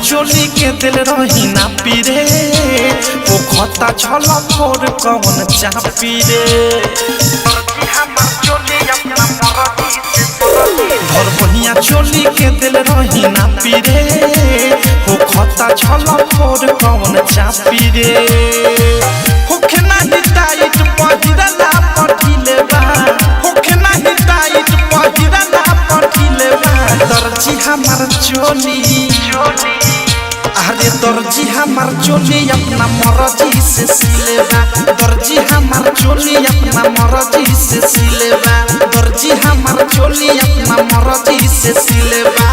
चोली के दिल रही ना पीरे वो खता छल फोर कौन चापी रे घर बहिया चोली के दिल रही ना पीरे वो खता छल फोर कौन चापी रे होखे नाही टाइट पहिरला पठिले बा होखे नाही टाइट पहिरला पठिले बा दर्जी हमार चोली अरे दर्जी हमार चोली अपना मर्जी से सिलेबा दर्जी हमार चोली अपना मर्जी से सिलेबा दर्जी हमार चोली अपना मर्जी से सिलेबा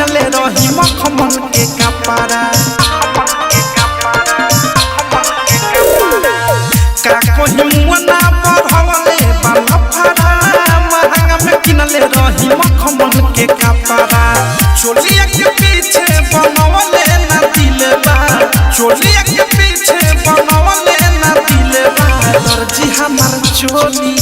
मखमल के कपड़ा का कोहिमुना बढ़वले बालफड़ा महंगा में किनले रही मखमल के कपड़ा चोलिया के पीछे बनवले ना दिलबा चोलिया के पीछे बनवले ना दिलबा दर्जी हमार चोली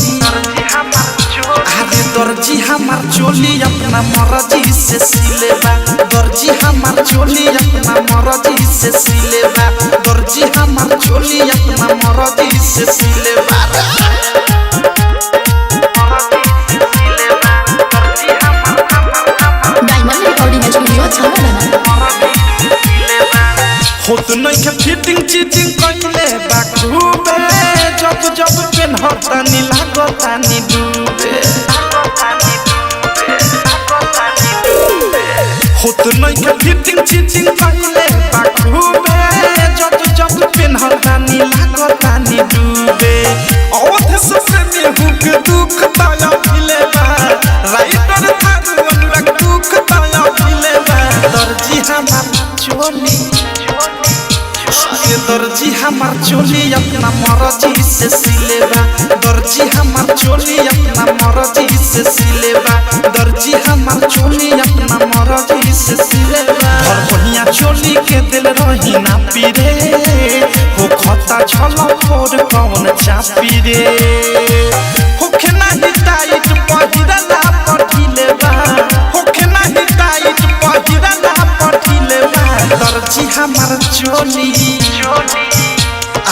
अरे दर्जी हमार चोली अपना मर्जी से सिलेबा दर्जी हमार चोली अपना मर्जी से सिलेबा दर्जी हमार चोली अपना मर्जी से सिलेबा डायमंड रिकॉर्डिंग स्टूडियो छावला होत नहीं के फिटिंग चीटिंग कइले बाखूबे जब जब पेनहता नी लागता नी डूबे होत नहीं के फिटिंग चीटिंग कइले बाखूबे जब जब पेनहता नी लागता नी डूबे औध से में हुक दुख ताया फिलेबा राइटर थारू अनुराग दुख ताया फिलेबा दर्जी हमार चोली दर्जी हमार चोली अपना मर्जी से सिलेबा दर्जी हमार चोली अपना मर्जी से सिलेबा दर्जी हमार चोली अपना मर्जी से सिलेबा घर बहिया चोली के दिल रही ना पीरे हो खता छल फोर कौन चापी रे होखे नाही टाइट पहिरला पठिलेबा होखे नाही टाइट पहिरला पठिलेबा दर्जी हमार चोली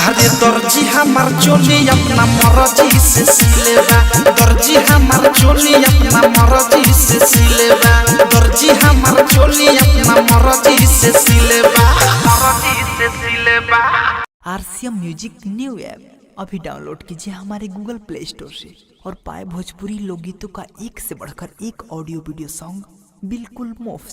अरे दर्जी हमार चोली अपना मर्जी से सिलेबा दर्जी हमार चोली अपना मर्जी से सिलेबा दर्जी हमार चोली अपना मर्जी से सिलेबा आरसीएम म्यूजिक न्यू ऐप अभी डाउनलोड कीजिए हमारे गूगल प्ले स्टोर से और पाए भोजपुरी लोकगीतों का एक से बढ़कर एक ऑडियो वीडियो सॉन्ग बिल्कुल मुफ्त।